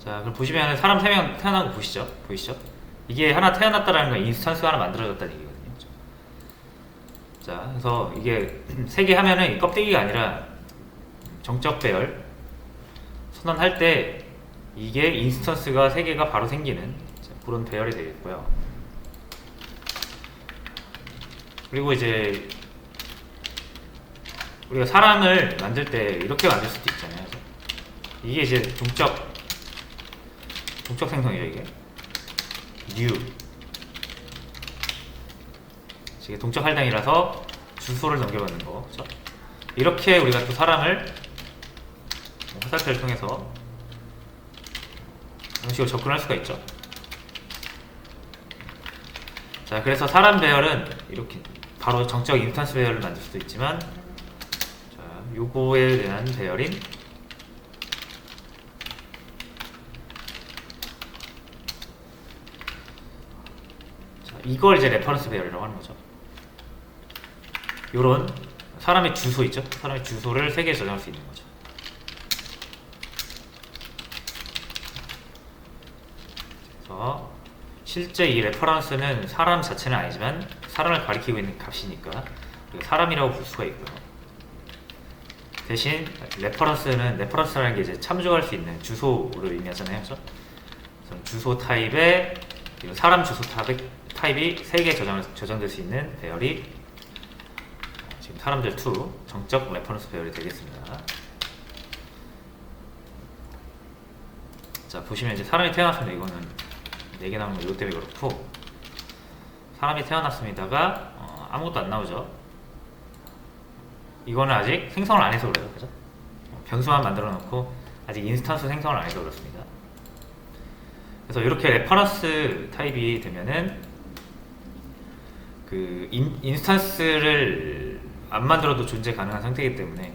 자, 그럼 보시면 사람 3명 태어난 거 보이시죠? 이게 하나 태어났다라는 건 인스턴스가 하나 만들어졌다는 얘기거든요. 자, 그래서 이게 3개 하면은 이 껍데기가 아니라 정적 배열 선언할 때 이게 인스턴스가 3개가 바로 생기는 그런 배열이 되겠고요. 그리고 이제 우리가 사람을 만들 때 이렇게 만들 수도 있잖아요. 이게 이제 동적 생성이죠. 이게 new 이게 동적 할당이라서 주소를 넘겨받는 거, 그렇죠? 이렇게 우리가 또 사람을 화살표를 통해서 이런 식으로 접근할 수가 있죠. 자, 그래서 사람 배열은 이렇게 바로 정적 인스턴스 배열을 만들 수도 있지만, 자, 요거에 대한 배열인 자, 이걸 이제 레퍼런스 배열이라고 하는 거죠. 요런 사람의 주소 있죠? 사람의 주소를 3개 저장할 수 있는 거죠. 그래서 실제 이 레퍼런스는 사람 자체는 아니지만 사람을 가리키고 있는 값이니까 사람이라고 볼 수가 있고요. 대신 레퍼런스라는 게 이제 참조할 수 있는 주소를 의미하잖아요. 그렇죠? 그래서 주소 타입에 사람 주소 타입이 3개 저장될 수 있는 배열이 지금 사람들 2 정적 레퍼런스 배열이 되겠습니다. 자, 보시면 이제 사람이 태어났습니다. 이거는 4개 나오는 거 이것 때문에 그렇고, 사람이 태어났습니다가 아무것도 안 나오죠. 이거는 아직 생성을 안 해서 그래요. 그죠? 변수만 만들어 놓고 아직 인스턴스 생성을 안 해서 그렇습니다. 그래서 이렇게 레퍼런스 타입이 되면은 그 인스턴스를 안 만들어도 존재 가능한 상태이기 때문에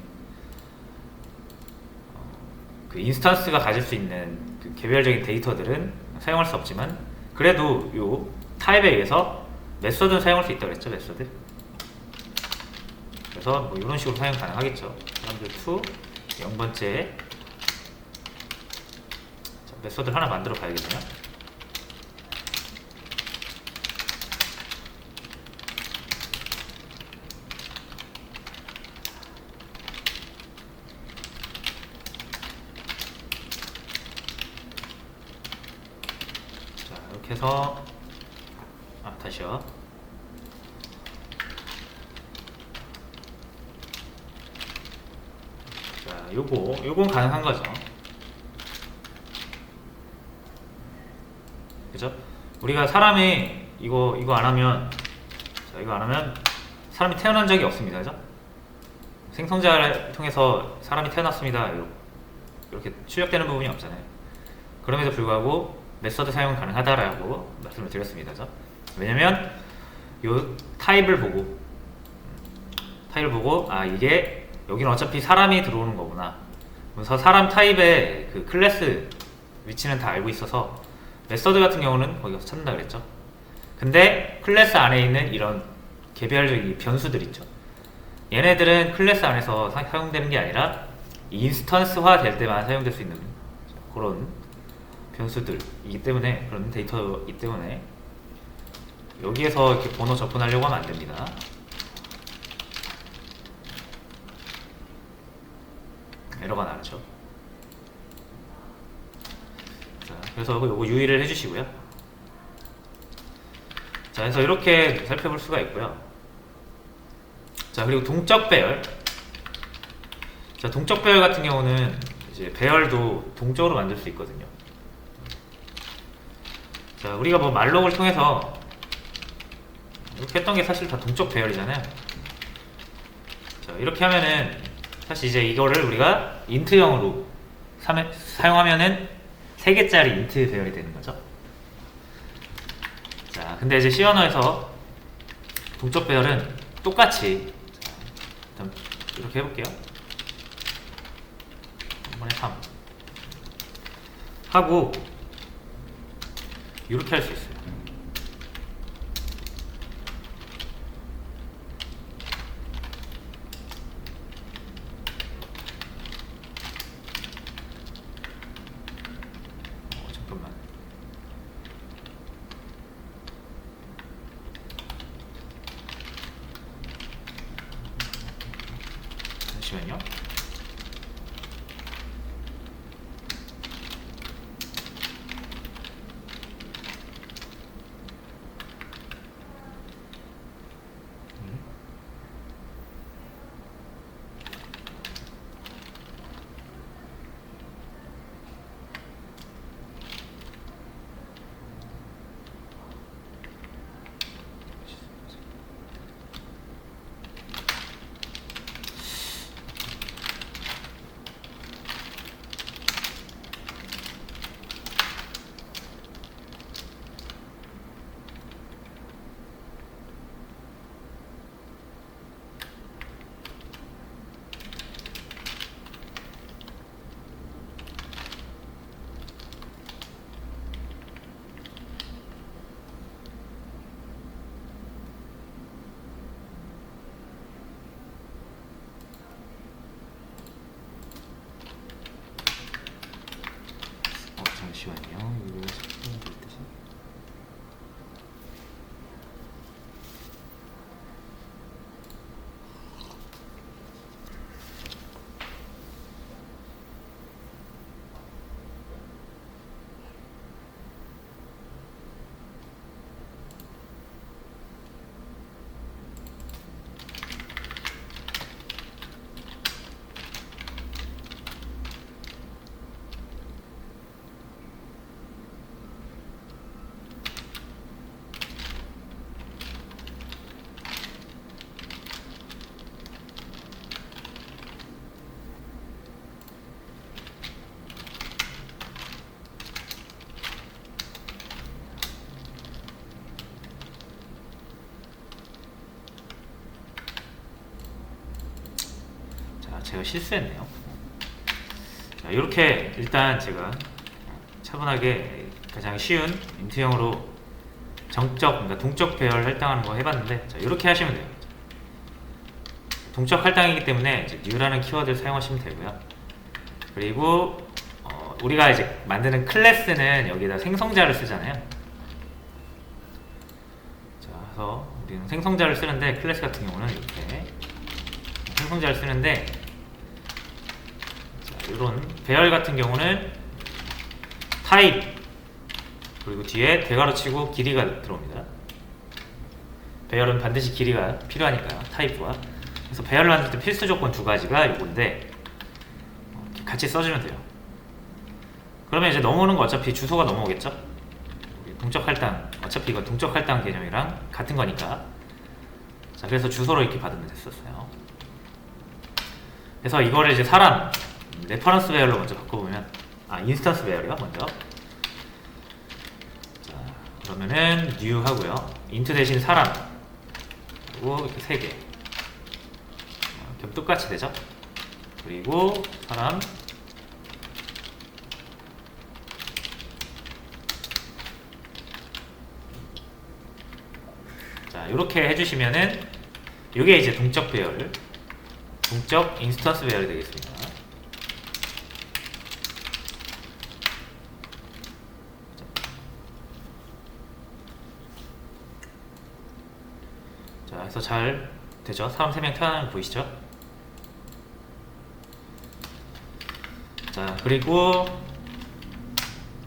그 인스턴스가 가질 수 있는 그 개별적인 데이터들은 사용할 수 없지만, 그래도 요 타입에 의해서 메서드는 사용할 수 있다고 했죠. 메서드. 그래서 뭐 이런 식으로 사용 가능하겠죠. 사람들 2 0번째 메서드를 하나 만들어 봐야겠네요. 자, 이렇게 해서 다시요. 자, 요건 가능한 거죠. 그죠? 우리가 사람이 이거 안 하면, 자, 이거 안 하면 사람이 태어난 적이 없습니다. 그죠? 생성자를 통해서 사람이 태어났습니다. 이렇게 출력되는 부분이 없잖아요. 그럼에도 불구하고 메서드 사용 가능하다라고 말씀을 드렸습니다. 그죠? 왜냐면 요 타입을 보고 이게 여기는 어차피 사람이 들어오는 거구나. 그래서 사람 타입의 그 클래스 위치는 다 알고 있어서 메서드 같은 경우는 거기 가서 찾는다 그랬죠. 근데 클래스 안에 있는 이런 개별적인 변수들 있죠. 얘네들은 클래스 안에서 사용되는 게 아니라 인스턴스화 될 때만 사용될 수 있는 그런 변수들이기 때문에, 그런 데이터이기 때문에 여기에서 이렇게 번호 접근하려고 하면 안 됩니다. 에러가 나죠. 자, 그래서 요거 유의를 해주시고요. 자, 그래서 이렇게 살펴볼 수가 있고요. 자, 그리고 동적 배열. 자, 동적 배열 같은 경우는 이제 배열도 동적으로 만들 수 있거든요. 자, 우리가 뭐 말록을 통해서 이렇게 했던 게 사실 다 동적 배열이잖아요. 자, 이렇게 하면은 사실 이제 이거를 우리가 인트형으로 사용하면은 3개짜리 인트 배열이 되는 거죠. 자, 근데 이제 C 언어에서 동적 배열은 똑같이, 자, 일단 이렇게 해볼게요. 한 번에 3 하고 이렇게 할 수 있어요. 잠시만요. 잠시만요. 이거 작성이 될 때지. 제가 실수했네요. 자, 이렇게 일단 제가 차분하게 가장 쉬운 인트형으로 정적, 그러니까 동적 배열 할당하는 거 해봤는데, 자, 이렇게 하시면 돼요. 동적 할당이기 때문에 이제 new라는 키워드를 사용하시면 되고요. 그리고 우리가 이제 만드는 클래스는 여기다 생성자를 쓰잖아요. 자, 그래서 우리는 생성자를 쓰는데, 클래스 같은 경우는 이렇게 생성자를 쓰는데, 이런 배열 같은 경우는 타입 그리고 뒤에 대괄호 치고 길이가 들어옵니다. 배열은 반드시 길이가 필요하니까요. 타입과. 그래서 배열을 만들 때 필수 조건 두 가지가 이건데 같이 써주면 돼요. 그러면 이제 넘어오는 거 어차피 주소가 넘어오겠죠? 동적 할당, 어차피 이건 동적 할당 개념이랑 같은 거니까. 자, 그래서 주소로 이렇게 받으면 됐었어요. 그래서 이거를 이제 사람 레퍼런스 배열로 먼저 바꿔보면, 인스턴스 배열이요 먼저. 자, 그러면은 new 하고요. int 대신 사람 그리고 이렇게 3개 그럼 똑같이 되죠. 그리고 사람 자, 이렇게 해주시면은 이게 이제 동적 배열, 동적 인스턴스 배열이 되겠습니다. 자, 그래서 잘 되죠? 사람 3명 태어나는 거 보이시죠? 자, 그리고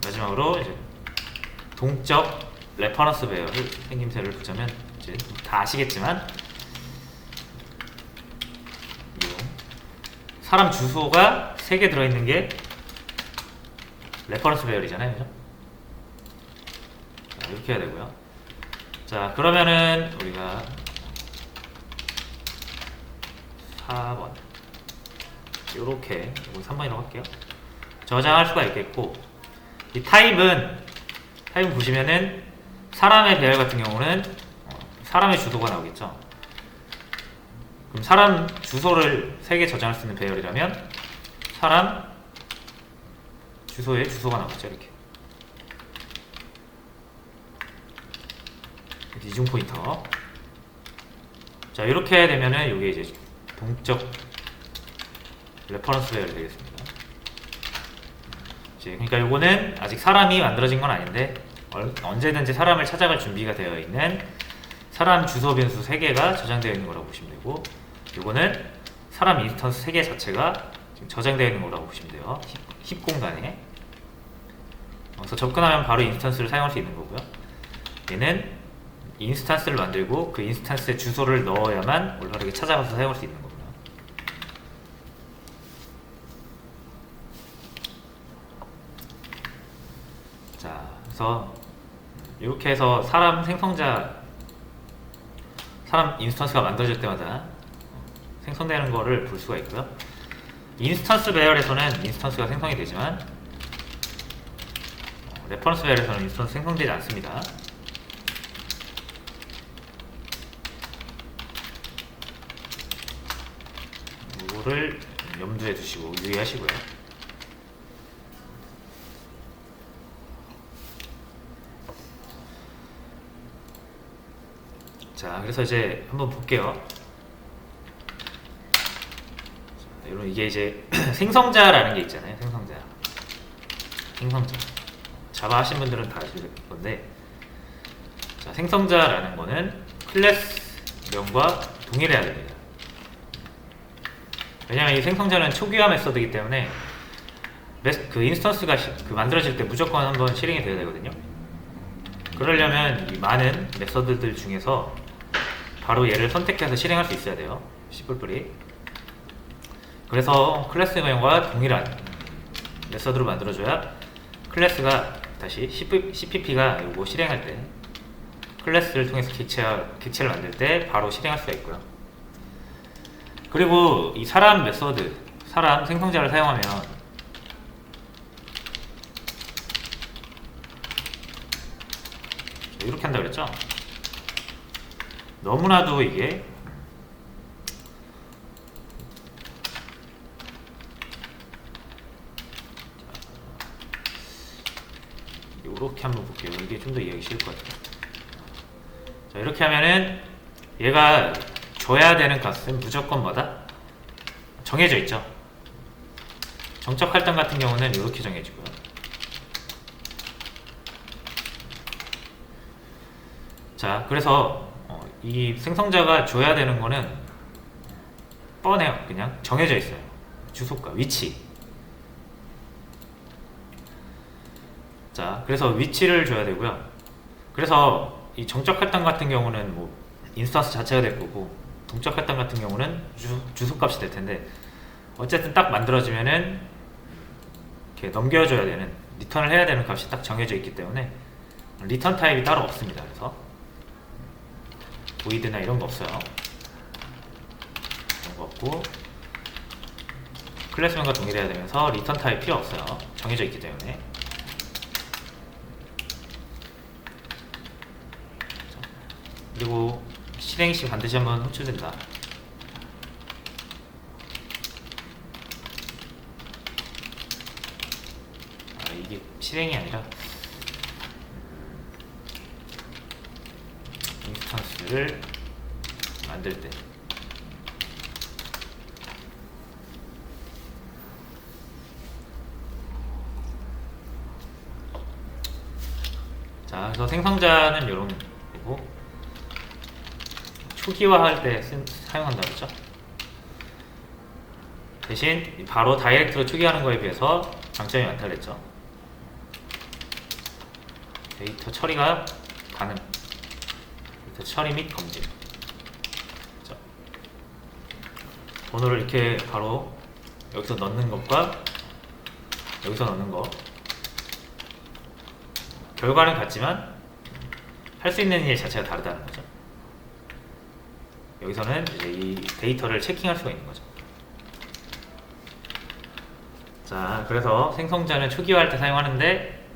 마지막으로 이제 동적 레퍼런스 배열을 생김새를 보자면 이제 다 아시겠지만 사람 주소가 3개 들어있는 게 레퍼런스 배열이잖아요, 그죠? 자, 이렇게 해야 되고요. 자, 그러면은 우리가 4번 요렇게, 이건 3번이라고 할게요. 저장할 수가 있겠고, 이 타입은 보시면은 사람의 배열 같은 경우는 사람의 주소가 나오겠죠. 그럼 사람 주소를 3개 저장할 수 있는 배열이라면 사람 주소에 주소가 나오겠죠. 이렇게 이중 포인터. 자, 이렇게 되면은 이게 이제 동적 레퍼런스 배열이 되겠습니다. 이제 그러니까 요거는 아직 사람이 만들어진 건 아닌데 언제든지 사람을 찾아갈 준비가 되어 있는 사람 주소 변수 3개가 저장되어 있는 거라고 보시면 되고, 요거는 사람 인스턴스 3개 자체가 지금 저장되어 있는 거라고 보시면 돼요. 힙 공간에. 그래서 접근하면 바로 인스턴스를 사용할 수 있는 거고요. 얘는 인스턴스를 만들고 그 인스턴스의 주소를 넣어야만 올바르게 찾아가서 사용할 수 있는 거고요. 자, 그래서 이렇게 해서 사람 인스턴스가 만들어질 때마다 생성되는 거를 볼 수가 있고요. 인스턴스 배열에서는 인스턴스가 생성이 되지만 레퍼런스 배열에서는 인스턴스 생성되지 않습니다. 이거를 염두에 두시고 유의하시고요. 자, 그래서 이제 한번 볼게요. 자, 여러분 이게 이제 생성자라는 게 있잖아요. 생성자. 자바 하신 분들은 다 아실 건데, 자, 생성자라는 거는 클래스명과 동일해야 됩니다. 왜냐하면 이 생성자는 초기화 메서드이기 때문에 그 인스턴스가 만들어질 때 무조건 한번 실행이 되어야 되거든요. 그러려면 이 많은 메서드들 중에서 바로 얘를 선택해서 실행할 수 있어야 돼요. C++이. 그래서 클래스명과 동일한 메서드로 만들어줘야 클래스가 다시 CPP가 이거 실행할 때 클래스를 통해서 객체를 만들 때 바로 실행할 수가 있고요. 그리고 이 사람 메서드, 사람 생성자를 사용하면 이렇게 한다 그랬죠? 너무나도 이게 이렇게 한번 볼게요. 이게 좀 더 이해하기 쉬울 것 같아요. 자, 이렇게 하면은 얘가 줘야 되는 값은 무조건 뭐다? 정해져 있죠. 정적 할당 같은 경우는 이렇게 정해지고요. 자, 그래서 이 생성자가 줘야 되는 거는 뻔해요. 그냥 정해져 있어요. 주소가, 위치. 자, 그래서 위치를 줘야 되고요. 그래서 이 정적 할당 같은 경우는 뭐 인스턴스 자체가 될 거고, 동적 할당 같은 경우는 주소값이 될 텐데, 어쨌든 딱 만들어지면은 이렇게 넘겨줘야 되는, 리턴을 해야 되는 값이 딱 정해져 있기 때문에 리턴 타입이 따로 없습니다. 그래서 void나 이런 거 없어요. 이런 거 없고, 클래스명과 동일해야 되면서 리턴 타입 필요 없어요. 정해져 있기 때문에. 그리고 실행 시 반드시 한번 호출된다. 이게 실행이 아니라 인스턴스를 만들 때. 자, 그래서 생성자는 이런 거고, 초기화할 때 사용한다 그랬죠? 대신 바로 다이렉트로 초기화하는 거에 비해서 장점이 많다 그랬죠? 데이터 처리가 가능. 데이터 처리 및 검증. 그렇죠? 번호를 이렇게 바로 여기서 넣는 것과 여기서 넣는 거, 결과는 같지만 할 수 있는 일 자체가 다르다는 거죠. 여기서는 이제 이 데이터를 체킹할 수가 있는 거죠. 자, 그래서 생성자는 초기화할 때 사용하는데,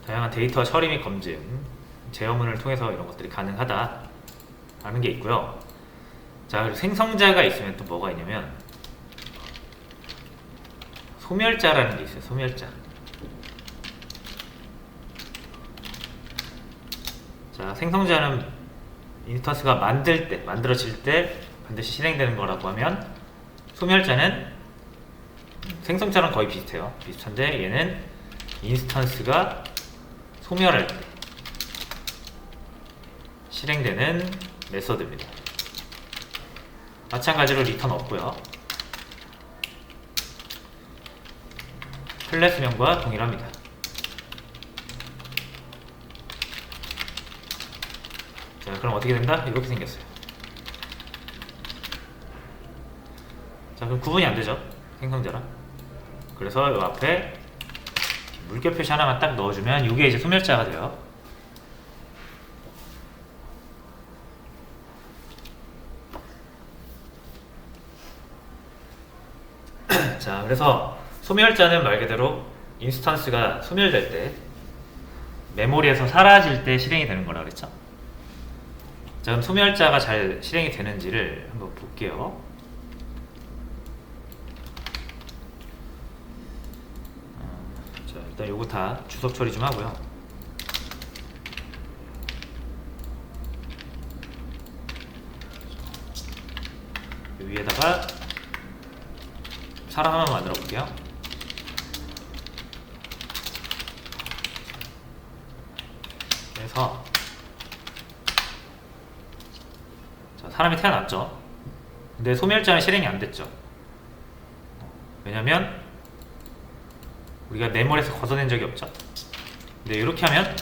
다양한 데이터 처리 및 검증, 제어문을 통해서 이런 것들이 가능하다라는 게 있고요. 자, 그리고 생성자가 있으면 또 뭐가 있냐면 소멸자라는 게 있어요. 소멸자. 자, 생성자는 인스턴스가 만들어질 때 반드시 실행되는 거라고 하면, 소멸자는 생성자랑 거의 비슷한데 얘는 인스턴스가 소멸할 때 실행되는 메서드입니다. 마찬가지로 리턴 없고요. 클래스명과 동일합니다. 자, 그럼 어떻게 된다? 이렇게 생겼어요. 자, 그럼 구분이 안 되죠? 생성자랑. 그래서 이 앞에 물결 표시 하나만 딱 넣어주면 이게 이제 소멸자가 돼요. 자, 그래서 소멸자는 말 그대로 인스턴스가 소멸될 때, 메모리에서 사라질 때 실행이 되는 거라 그랬죠. 자, 그럼 소멸자가 잘 실행이 되는지를 한번 볼게요. 자, 일단 요거 다 주석 처리 좀 하고요. 위에다가 사람 하나만 만들어 볼게요. 그래서 자, 사람이 태어났죠. 근데 소멸자는 실행이 안 됐죠. 왜냐면 우리가 메모리에서 걷어낸 적이 없죠. 근데 이렇게 하면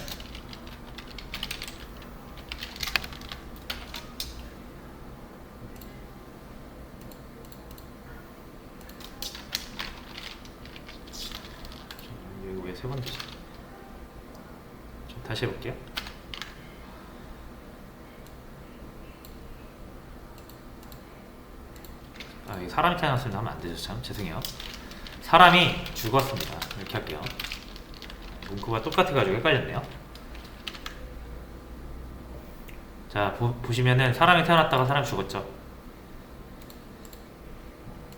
이거 왜 세 번 되지? 다시 해볼게요. 아, 이거 사람이 태어났으면 하면 안 되죠. 참 죄송해요. 사람이 죽었습니다. 이렇게 할게요. 문구가 똑같아가지고 헷갈렸네요. 자, 보시면은 사람이 태어났다가 사람이 죽었죠.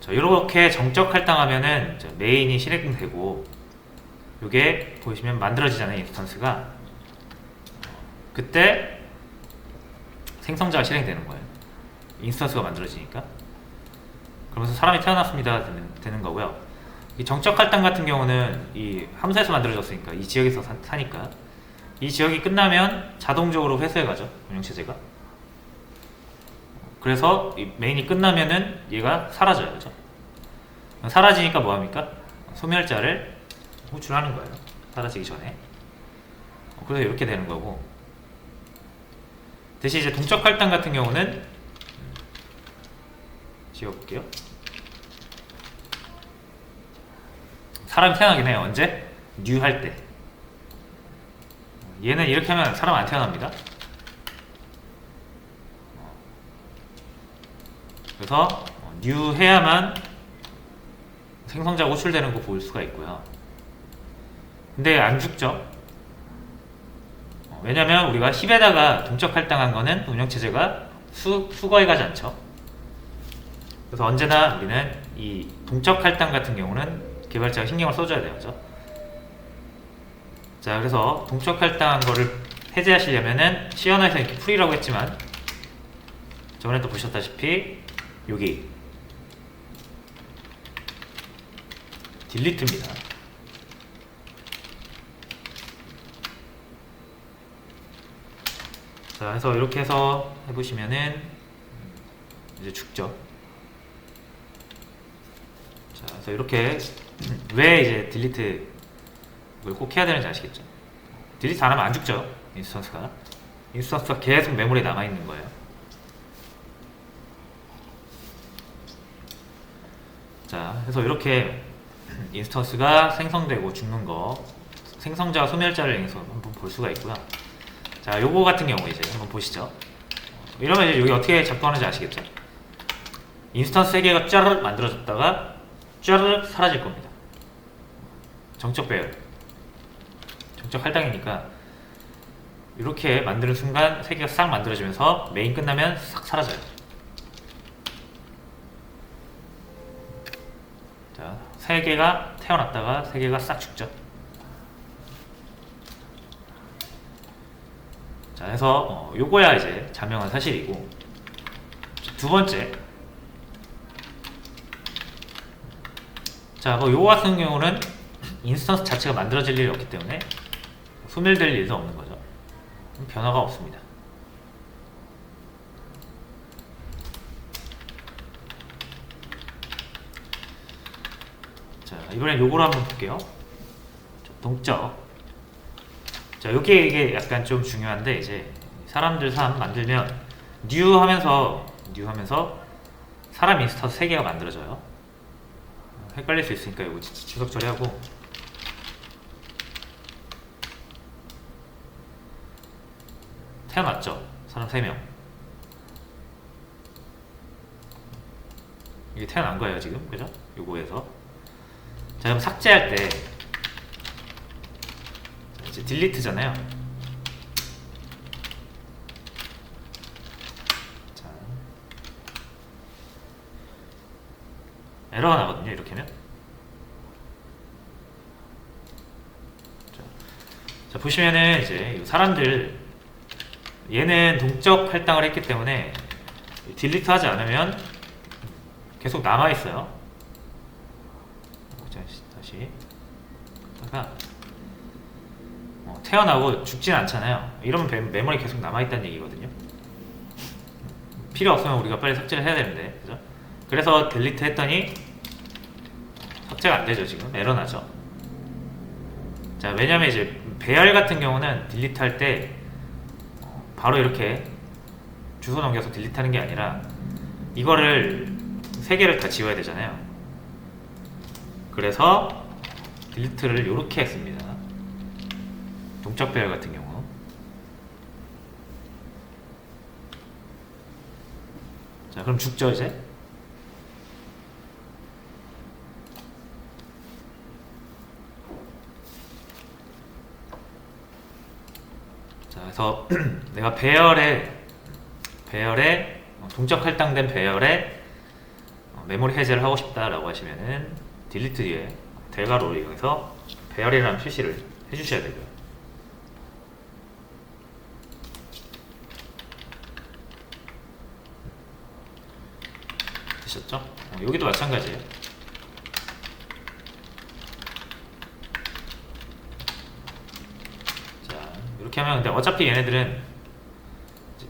자, 이렇게 정적 할당하면은 메인이 실행되고, 이게 보시면 만들어지잖아요. 인스턴스가. 그때 생성자가 실행되는 거예요. 인스턴스가 만들어지니까. 그러면서 사람이 태어났습니다 되는 거고요. 이 정적 할당 같은 경우는 이 함수에서 만들어졌으니까, 이 지역에서 사니까 이 지역이 끝나면 자동적으로 회수해 가죠, 운영체제가. 그래서 이 메인이 끝나면은 얘가 사라져요. 그죠? 사라지니까 뭐합니까? 소멸자를 호출하는 거예요, 사라지기 전에. 그래서 이렇게 되는 거고, 대신 이제 동적 할당 같은 경우는 지워볼게요. 사람이 태어나긴 해요. 언제? 뉴 할 때. 얘는 이렇게 하면 사람 안 태어납니다. 그래서 뉴 해야만 생성자가 호출되는 거 볼 수가 있고요. 근데 안 죽죠. 왜냐면 우리가 10에다가 동적 할당한 거는 운영체제가 수거해 가지 않죠. 그래서 언제나 우리는 이 동적 할당 같은 경우는 개발자가 신경을 써줘야 돼요. 그죠? 자, 그래서 동적 할당한 거를 해제하시려면은 시연화에서 이렇게 풀이라고 했지만, 저번에 또 보셨다시피 여기 딜리트입니다. 자, 그래서 이렇게 해서 해보시면은 이제 죽죠. 자, 그래서 이렇게 왜 이제 딜리트 이걸 꼭 해야 되는지 아시겠죠? 딜리트 안 하면 안 죽죠. 인스턴스가 계속 메모리에 남아있는 거예요. 자, 그래서 이렇게 인스턴스가 생성되고 죽는 거, 생성자와 소멸자를 이용해서 한번 볼 수가 있고요. 자, 요거 같은 경우 이제 한번 보시죠. 이러면 이제 여기 어떻게 작동하는지 아시겠죠? 인스턴스 3개가 쫘르륵 만들어졌다가 쫘르륵 사라질 겁니다. 정적 배열, 정적 할당이니까 이렇게 만드는 순간 3개가 싹 만들어지면서 메인 끝나면 싹 사라져요. 자, 3개가 태어났다가 3개가 싹 죽죠. 자, 그래서 요거야 이제 자명한 사실이고, 두 번째, 자, 뭐 요거 같은 경우는 인스턴스 자체가 만들어질 일이 없기 때문에 소멸될 일도 없는 거죠. 변화가 없습니다. 자, 이번엔 요거로 한번 볼게요. 자, 동적. 자, 이게 약간 좀 중요한데, 이제 사람들 3 만들면 new 하면서 사람 인스턴스 3개가 만들어져요. 헷갈릴 수 있으니까 이거 주석 처리하고, 태어났죠? 사람 3명. 이게 태어난 거예요, 지금. 그죠? 요거에서. 자, 그럼 삭제할 때, 이제 딜리트잖아요. 자, 에러가 나거든요, 이렇게 하면. 자, 보시면은 이제 사람들, 얘는 동적 할당을 했기 때문에 딜리트 하지 않으면 계속 남아있어요. 다시 하다가 태어나고 죽진 않잖아요. 이러면 메모리 계속 남아있다는 얘기거든요. 필요 없으면 우리가 빨리 삭제를 해야 되는데, 그죠? 그래서 딜리트 했더니 삭제가 안 되죠. 지금 에러 나죠. 자, 왜냐면 이제 배열 같은 경우는 딜리트 할 때 바로 이렇게 주소 넘겨서 딜리트 하는 게 아니라 이거를 3개를 다 지워야 되잖아요. 그래서 딜리트를 이렇게 했습니다. 동적 배열 같은 경우. 자, 그럼 죽죠 이제. 자, 그래서 내가 배열에 동적 할당된 배열에 메모리 해제를 하고 싶다라고 하시면은 딜리트 뒤에 대괄호를 이용해서 배열이라는 표시를 해주셔야 되고요. 되셨죠? 여기도 마찬가지예요. 자, 이렇게 하면 근데 어차피 얘네들은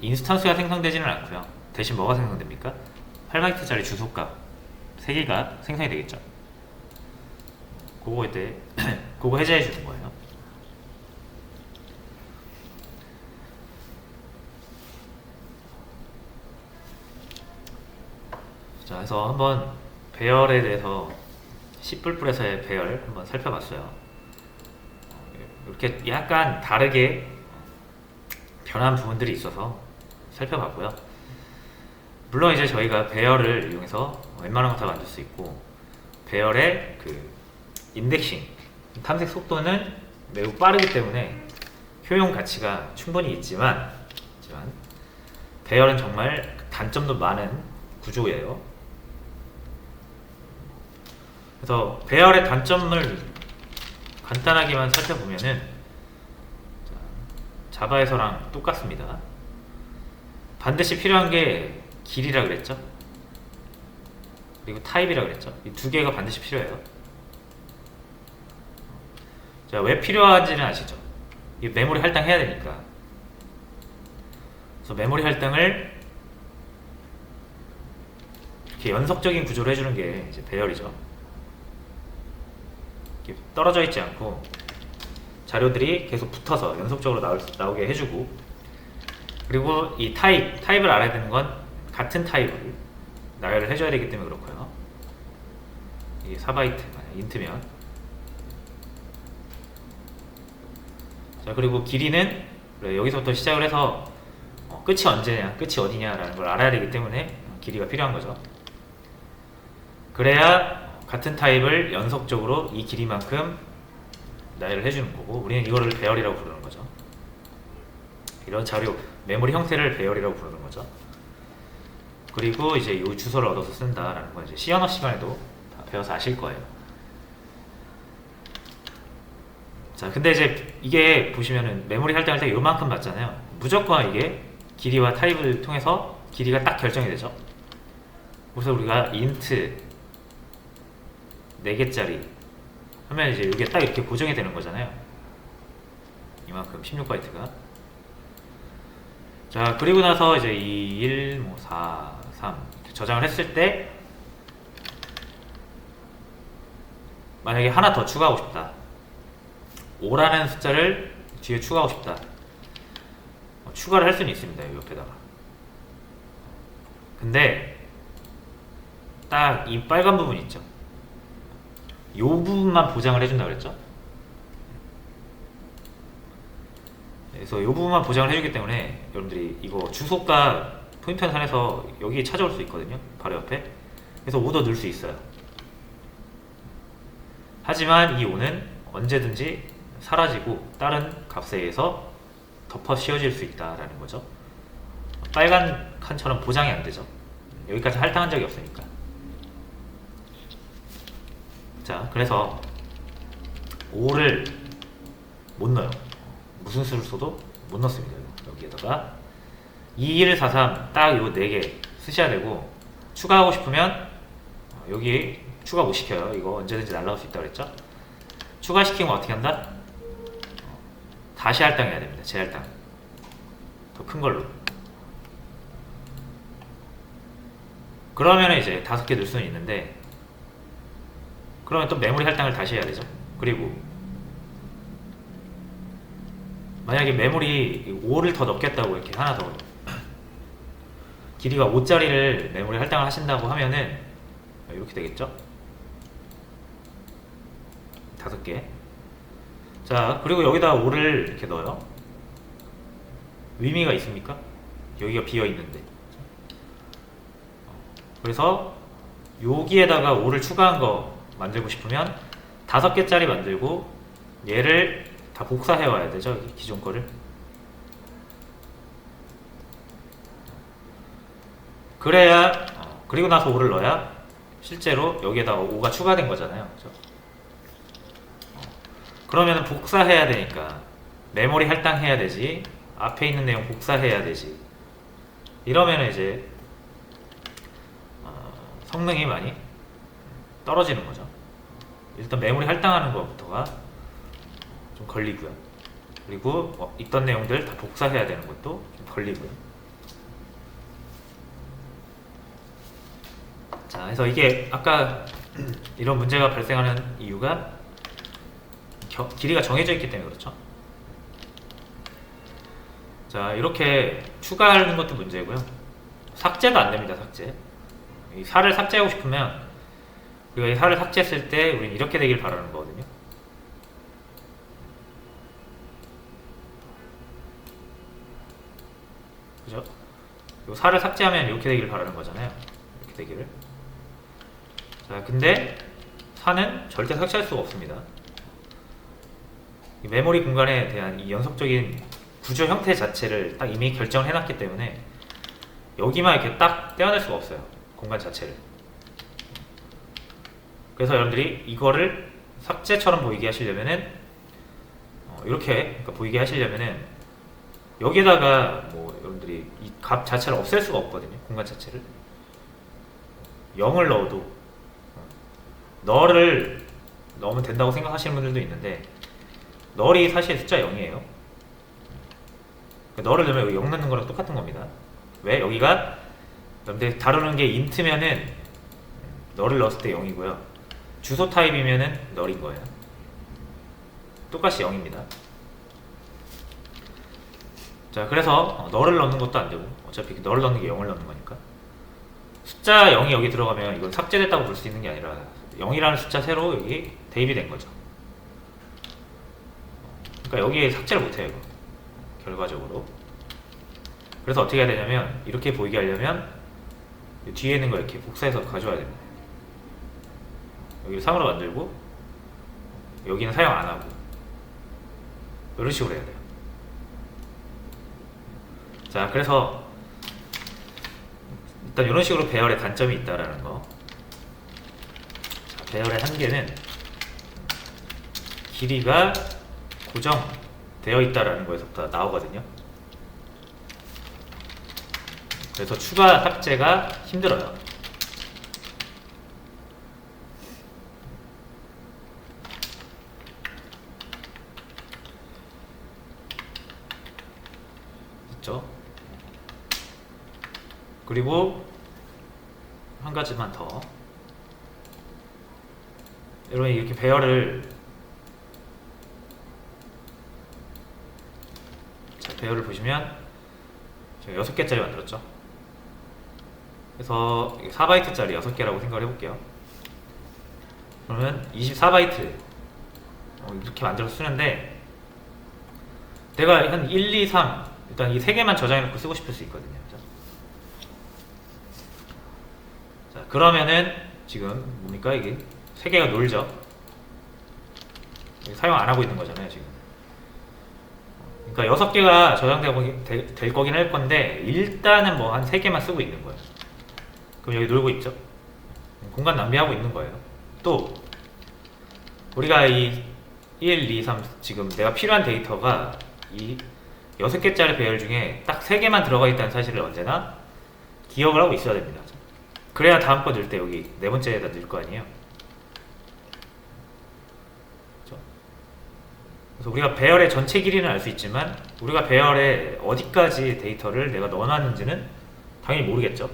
인스턴스가 생성되지는 않고요. 대신 뭐가 생성됩니까? 8바이트짜리 주소값 3개가 생성이 되겠죠. 그거 이제 그거 해제해 주는 거예요. 자, 그래서 한번 배열에 대해서 C++에서의 배열 한번 살펴봤어요. 이렇게 약간 다르게 변한 부분들이 있어서 살펴봤고요. 물론 이제 저희가 배열을 이용해서 웬만한 거 다 만들 수 있고, 배열의 그 인덱싱, 탐색 속도는 매우 빠르기 때문에 효용 가치가 충분히 있지만 배열은 정말 단점도 많은 구조예요. 그래서 배열의 단점을 간단하게만 살펴보면은 자바에서랑 똑같습니다. 반드시 필요한 게 길이라 그랬죠. 그리고 타입이라 그랬죠. 이 2개가 반드시 필요해요. 자, 왜 필요한지는 아시죠? 이 메모리 할당해야 되니까. 그래서 메모리 할당을 이렇게 연속적인 구조로 해주는 게 이제 배열이죠. 이렇게 떨어져 있지 않고 자료들이 계속 붙어서 연속적으로 나오게 해주고, 그리고 이 타입을 알아야 되는 건 같은 타입을 나열을 해줘야 되기 때문에 그렇고요. 이게 4바이트 인트면, 자, 그리고 길이는 여기서부터 시작을 해서 끝이 언제냐, 끝이 어디냐라는 걸 알아야 되기 때문에 길이가 필요한 거죠. 그래야 같은 타입을 연속적으로 이 길이만큼 나열을 해주는 거고, 우리는 이거를 배열이라고 부르는 거죠. 이런 자료, 메모리 형태를 배열이라고 부르는 거죠. 그리고 이제 이 주소를 얻어서 쓴다라는 건 이제 C 언어 시간에도 다 배워서 아실 거예요. 자, 근데 이제 이게 보시면은 메모리 할당할 때 요만큼 맞잖아요. 무조건 이게 길이와 타입을 통해서 길이가 딱 결정이 되죠. 그래서 우리가 int 4개짜리 하면 이제 이게 딱 이렇게 고정이 되는 거잖아요. 이만큼 16바이트가. 자, 그리고 나서 이제 2, 1, 뭐 4, 3 저장을 했을 때 만약에 하나 더 추가하고 싶다. 5라는 숫자를 뒤에 추가하고 싶다. 추가를 할 수는 있습니다. 이 옆에다가. 근데 딱 이 빨간 부분 있죠. 이 부분만 보장을 해준다 그랬죠. 그래서 이 부분만 보장을 해주기 때문에 여러분들이 이거 주소가 포인트산에서 여기 찾아올 수 있거든요. 바로 옆에. 그래서 5도 넣을 수 있어요. 하지만 이 5는 언제든지 사라지고 다른 값에 의해서 덮어 씌워질 수 있다라는 거죠. 빨간 칸처럼 보장이 안 되죠. 여기까지 할당한 적이 없으니까. 자, 그래서 5를 못 넣어요. 무슨 수를 써도 못 넣습니다. 여기에다가 2143 딱 요 4개 쓰셔야 되고, 추가하고 싶으면 여기 추가 못 시켜요. 이거 언제든지 날라올 수 있다 그랬죠. 추가시키면 어떻게 한다? 다시 할당해야 됩니다. 재할당. 더 큰 걸로. 그러면 이제 5개 넣을 수는 있는데, 그러면 또 메모리 할당을 다시 해야 되죠. 그리고 만약에 메모리 5를 더 넣겠다고 이렇게 하나 더 길이가 5짜리를 메모리 할당을 하신다고 하면은 이렇게 되겠죠. 5개. 자, 그리고 여기다 5를 이렇게 넣어요. 의미가 있습니까? 여기가 비어 있는데. 그래서 여기에다가 5를 추가한 거 만들고 싶으면 5개짜리 만들고 얘를 다 복사해 와야 되죠. 기존 거를. 그래야 그리고 나서 5를 넣어야 실제로 여기에다가 5가 추가된 거잖아요. 그죠? 그러면 복사해야 되니까 메모리 할당해야 되지, 앞에 있는 내용 복사해야 되지. 이러면 이제 성능이 많이 떨어지는 거죠. 일단 메모리 할당하는 것부터가 좀 걸리고요. 그리고 있던 내용들 다 복사해야 되는 것도 좀 걸리고요. 자, 그래서 이게 아까 이런 문제가 발생하는 이유가 길이가 정해져 있기 때문에 그렇죠. 자, 이렇게 추가하는 것도 문제고요. 삭제도 안 됩니다. 삭제. 이 살을 삭제하고 싶으면, 우리가 이 살을 삭제했을 때 우리는 이렇게 되길 바라는 거거든요. 그죠? 이 살을 삭제하면 이렇게 되길 바라는 거잖아요. 이렇게 되기를. 자, 근데 사는 절대 삭제할 수가 없습니다. 이 메모리 공간에 대한 이 연속적인 구조 형태 자체를 딱 이미 결정을 해놨기 때문에 여기만 이렇게 딱 떼어낼 수가 없어요. 공간 자체를. 그래서 여러분들이 이거를 삭제처럼 보이게 하시려면은 이렇게 그러니까 보이게 하시려면은 여기에다가 뭐 여러분들이 이 값 자체를 없앨 수가 없거든요. 공간 자체를 0을 넣어도 널을 넣으면 된다고 생각하시는 분들도 있는데, 널이 사실 숫자 0이에요. 널을 넣으면 여기 0 넣는 거랑 똑같은 겁니다. 왜? 여기가 여러분들 다루는 게 인트면은 널을 넣었을 때 0이고요. 주소 타입이면은 널인 거예요. 똑같이 0입니다. 자, 그래서 널을 넣는 것도 안 되고, 어차피 널을 넣는 게 0을 넣는 거니까. 숫자 0이 여기 들어가면 이건 삭제됐다고 볼 수 있는 게 아니라 0이라는 숫자 새로 여기 대입이 된 거죠. 그러니까 여기에 삭제를 못해요, 이거. 결과적으로. 그래서 어떻게 해야 되냐면, 이렇게 보이게 하려면 뒤에 있는 거 이렇게 복사해서 가져와야 됩니다. 여기를 3으로 만들고 여기는 사용 안 하고 이런 식으로 해야 돼요. 자, 그래서 일단 이런 식으로 배열의 단점이 있다라는 거. 자, 배열의 한계는 길이가 고정되어 있다라는 거에서부터 나오거든요. 그래서 추가 삭제가 힘들어요. 있죠? 그리고 한 가지만 더. 여러분 이렇게 배열을 보시면 제가 6개짜리 만들었죠. 그래서 4바이트짜리 6개라고 생각을 해볼게요. 그러면 24바이트 이렇게 만들어서 쓰는데, 내가 한 1, 2, 3 일단 이 3개만 저장해놓고 쓰고 싶을 수 있거든요. 자, 그러면은 지금 뭡니까? 이게 3개가 놀죠. 사용 안 하고 있는 거잖아요 지금. 그러니까 6개가 저장되고 될 거긴 할 건데, 일단은 뭐 한 3개만 쓰고 있는 거예요. 그럼 여기 놀고 있죠. 공간 낭비하고 있는 거예요. 또 우리가 이 1, 2, 3 지금 내가 필요한 데이터가 이 6개짜리 배열 중에 딱 3개만 들어가 있다는 사실을 언제나 기억을 하고 있어야 됩니다. 그래야 다음 거 넣을 때 여기 4번째에다 넣을 거 아니에요. 그렇죠? 그래서 우리가 배열의 전체 길이는 알 수 있지만, 우리가 배열에 어디까지 데이터를 내가 넣어놨는지는 당연히 모르겠죠.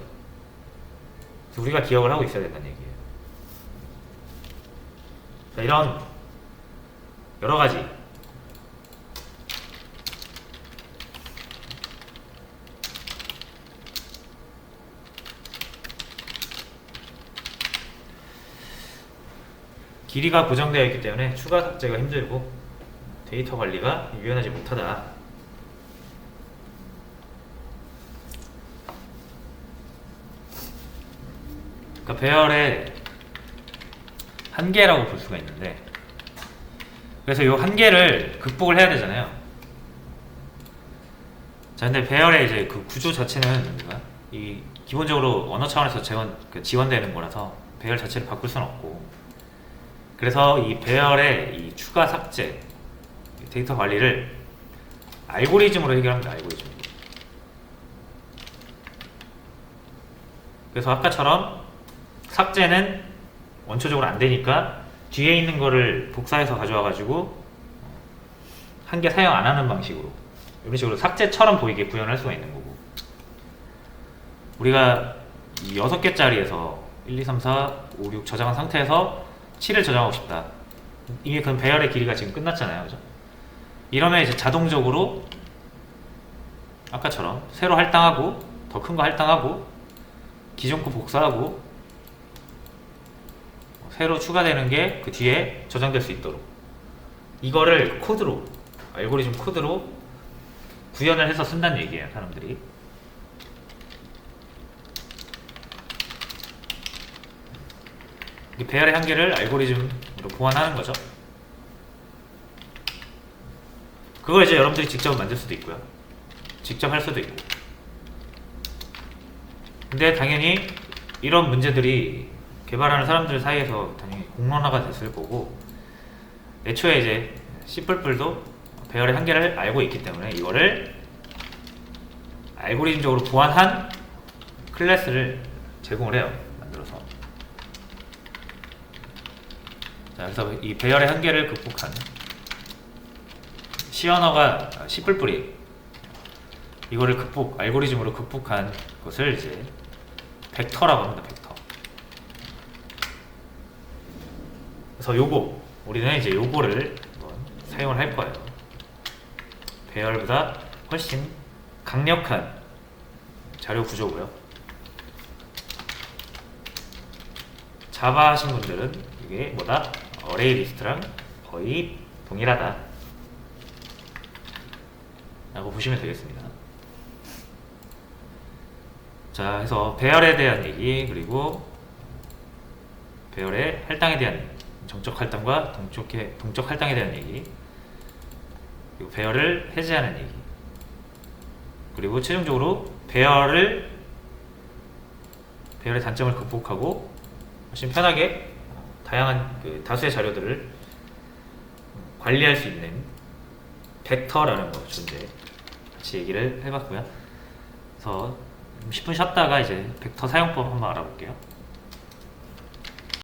그래서 우리가 기억을 하고 있어야 된다는 얘기예요. 자, 이런 여러 가지 길이가 고정되어 있기 때문에 추가 삭제가 힘들고 데이터 관리가 유연하지 못하다. 그러니까 배열의 한계라고 볼 수가 있는데, 그래서 이 한계를 극복을 해야 되잖아요. 자, 근데 배열의 이제 그 구조 자체는 뭡니까? 이 기본적으로 언어 차원에서 지원되는 거라서 배열 자체를 바꿀 수는 없고, 그래서 이 배열의 이 추가 삭제, 데이터 관리를 알고리즘으로 해결합니다. 알고리즘으로. 그래서 아까처럼 삭제는 원초적으로 안 되니까 뒤에 있는 거를 복사해서 가져와 가지고 한 개 사용 안 하는 방식으로, 이런 식으로 삭제처럼 보이게 구현할 수가 있는 거고, 우리가 이 6개짜리에서 1, 2, 3, 4, 5, 6 저장한 상태에서 7을 저장하고 싶다. 이게 그럼 배열의 길이가 지금 끝났잖아요. 그죠? 이러면 이제 자동적으로 아까처럼 새로 할당하고, 더 큰 거 할당하고, 기존 거 복사하고, 새로 추가되는 게 그 뒤에 저장될 수 있도록, 이거를 코드로, 알고리즘 코드로 구현을 해서 쓴다는 얘기예요, 사람들이. 배열의 한계를 알고리즘으로 보완하는 거죠. 그걸 이제 여러분들이 직접 만들 수도 있고요, 직접 할 수도 있고. 근데 당연히 이런 문제들이 개발하는 사람들 사이에서 당연히 공론화가 됐을 거고, 애초에 이제 C++도 배열의 한계를 알고 있기 때문에 이거를 알고리즘적으로 보완한 클래스를 제공을 해요, 만들어서. 자, 그래서 이 배열의 한계를 극복한 C 언어가 C++이 이거를 알고리즘으로 극복한 것을 이제 벡터라고 합니다. 벡터. 그래서 우리는 이제 요거를 사용을 할 거예요. 배열보다 훨씬 강력한 자료 구조고요. 자바 하신 분들은 이게 뭐다? 어레이 리스트랑 거의 동일하다 라고 보시면 되겠습니다. 자, 해서 배열에 대한 얘기, 그리고 배열의 할당에 대한 정적 할당과 동적 할당에 대한 얘기, 그리고 배열을 해제하는 얘기, 그리고 최종적으로 배열의 단점을 극복하고 훨씬 편하게 다양한 다수의 자료들을 관리할 수 있는 벡터라는 존재 같이 얘기를 해봤고요. 그래서 10분 쉬었다가 이제 벡터 사용법 한번 알아볼게요.